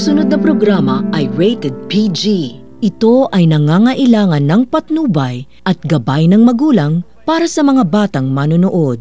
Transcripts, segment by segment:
susunod na programa ay rated PG. Ito ay nangangailangan ng patnubay at gabay ng magulang para sa mga batang manonood.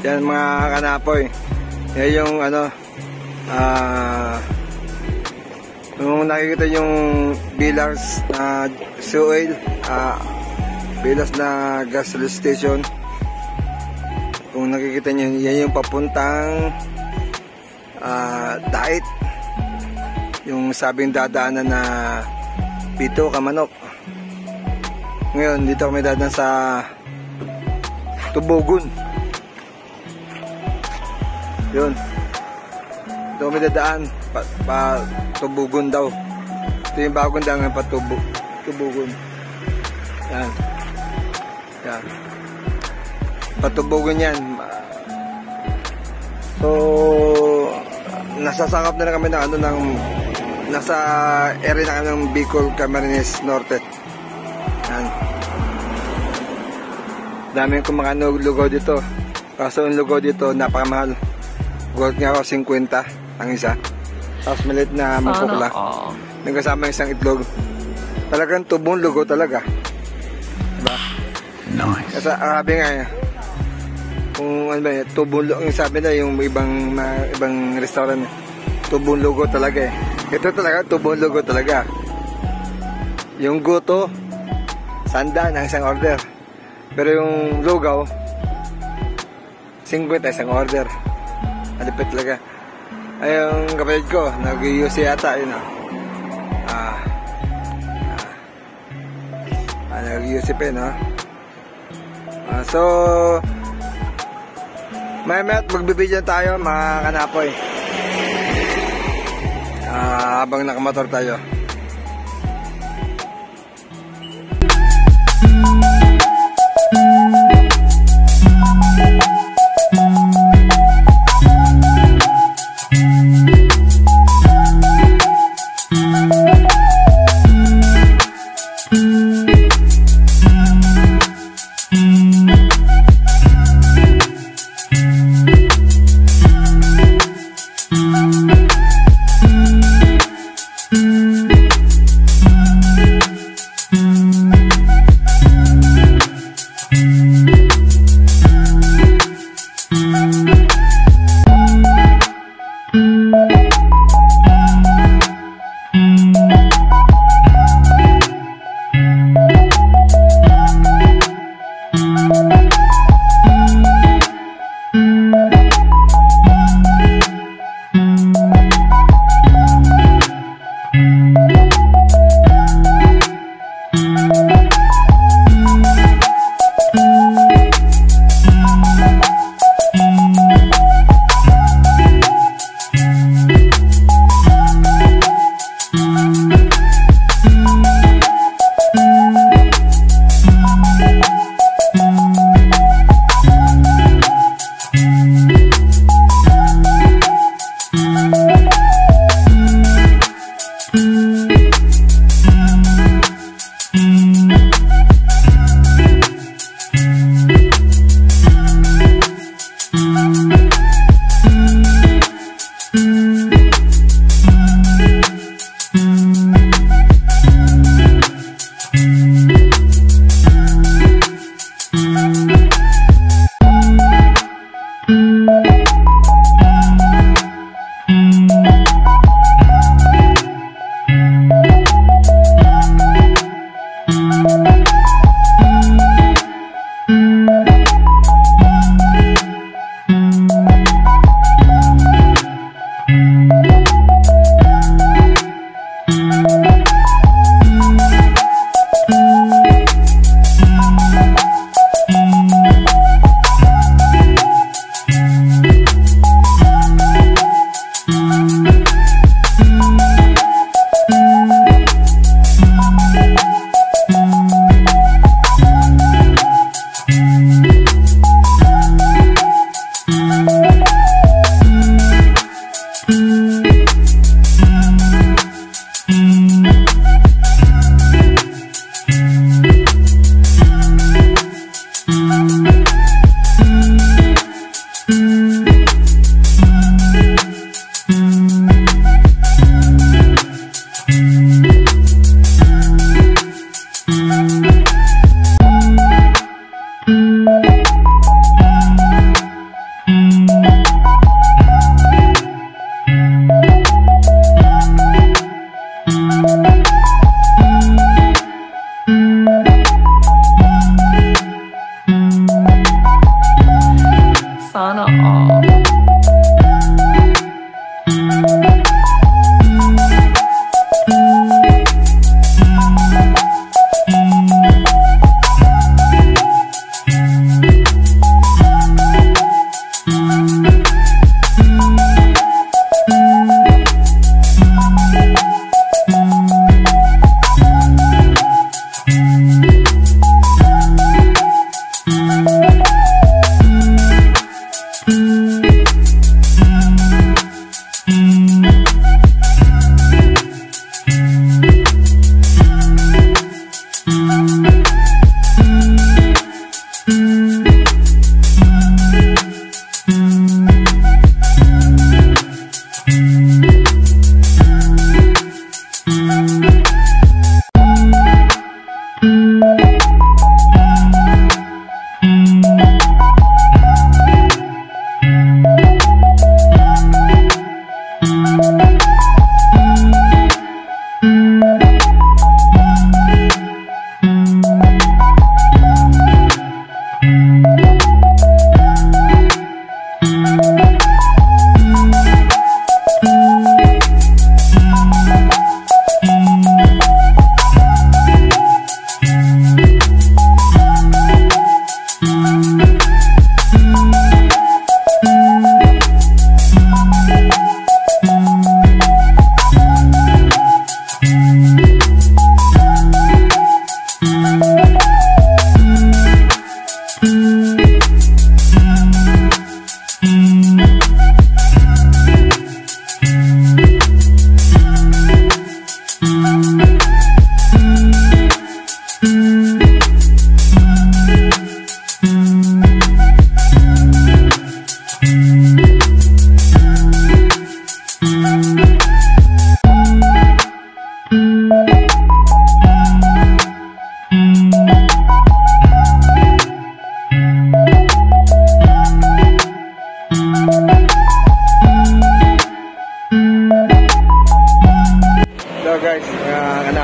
Yan mga kanapoy. Yan yung nung nakikita yung Billars na oil, Billars na gas station. Kung nakikita nyo, yan yung papuntang Dait. Yung sabing dadaanan na Pito Kamanok. Ngayon, dito kami dadaan sa Tubugon. Yun. Ito kami dadaan pa Tubugon daw. Ito yung bagong daan pa Tubugon. Yan. Yan. Patubugon yan. So nasasakap na kami ng nasa area na kami ng Bicol, Camarines Norte. Yan. Daming kumakano lugaw dito. Kaso yung lugaw dito napakamahal. Gold nga ako 50 ang isa. Tapos maliit na mapukla. May kasama isang itlog. Talagang tubong lugaw talaga. Diba? Nice. Kasi sabi nga kung ano ba yun, tubong lugaw. Yung sabi na yung ibang restaurant, tubong lugaw talaga eh. Ito talaga tubong lugaw talaga. Yung goto, 100 ang isang order. Pero yung lugaw, 50 isang order. Malipit talaga. Ay, yung kapatid ko, nag-UC yata, yun nag-UC pa yun, so, may magbibideo tayo, mga kanapoy. Habang nakamotor tayo.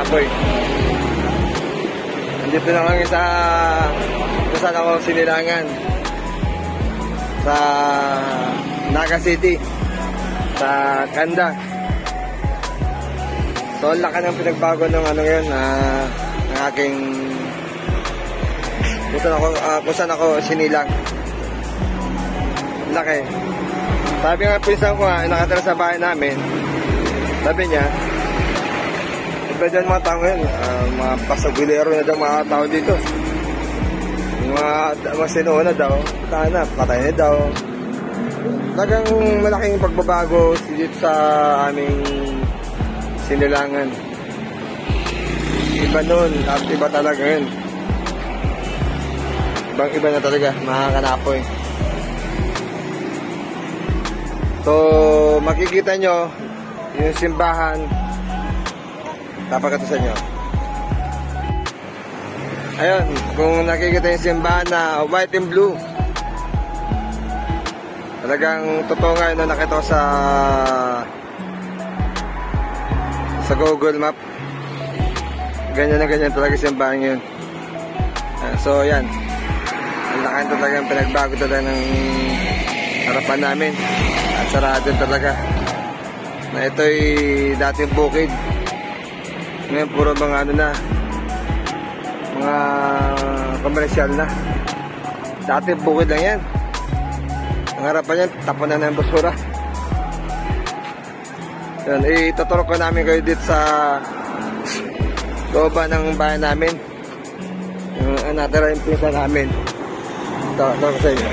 Apoy. Nandito na kami sa kung saan ako sinilangan. Sa Naga City. Sa Kanda. So, ang laki ng pinagbago ng ano ngayon, ng aking kung saan ako sinilang. Laki. Sabi nga pinsan ko nakatira sa bahay namin. Sabi niya, iba dyan mga tao ngayon, mga pasagulero na daw mga tao dito. Mga sinuuna daw, patay na daw. Talagang malaking pagbabago dito sa aming sinilangan. Iba nun, at iba talaga yun. Ibang iba na talaga, mga kanapoy. So, makikita nyo yung simbahan. Tapos sa inyo. Ayun, kung nakikita yung simbahan na white and blue. Talagang totoo nga yun na nakita ko sa Google Map. Ganyan na ganyan talaga simbahan yun. So, yan. Ang laki talagang pinagbago talaga ng harapan namin. At sarado talaga. Na ito'y dating bukid. Ngayon puro mga ano na, mga komersyal na. Dati bukid lang yan. Ang harapan yan, tapon na ng basura. Yan, ituturo ko namin kayo dito sa looban ng bahay namin. Yung natira yung pinsa namin. Ito ko sa inyo.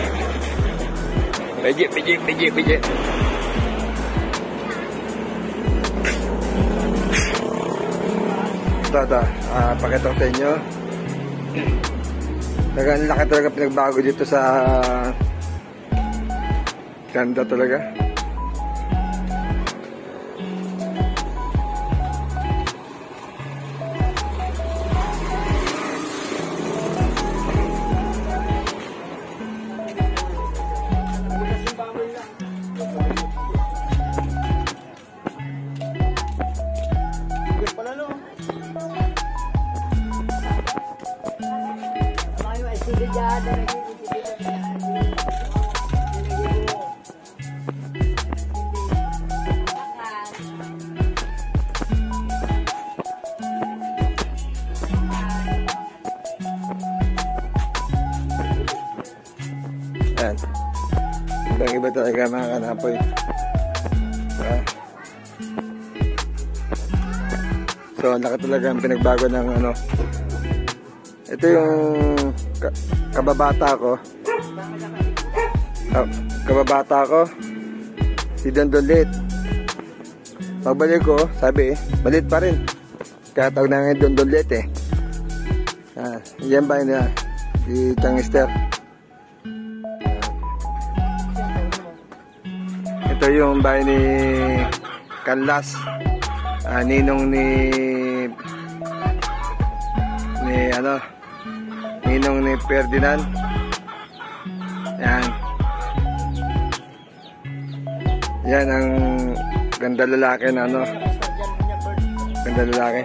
Pidji. Ito. Pakita ko sa inyo. Ang laki talaga pinagbago dito sa Kanda talaga. Yan. Ibang-iba talaga mga kanapoy. So, ang laki talaga ang pinagbago ng ano. Ito yung kababata ko. Kababata ko. Si Dondolit. Pagbalik ko, sabi balit pa rin. Kaya tawag na ngayon Dondolit eh. Yan ba yun si Changister. Ito yung bahay ni Canlas, ninong ninong ni Ferdinand. Yan ang ganda lalaki na ganda lalaki.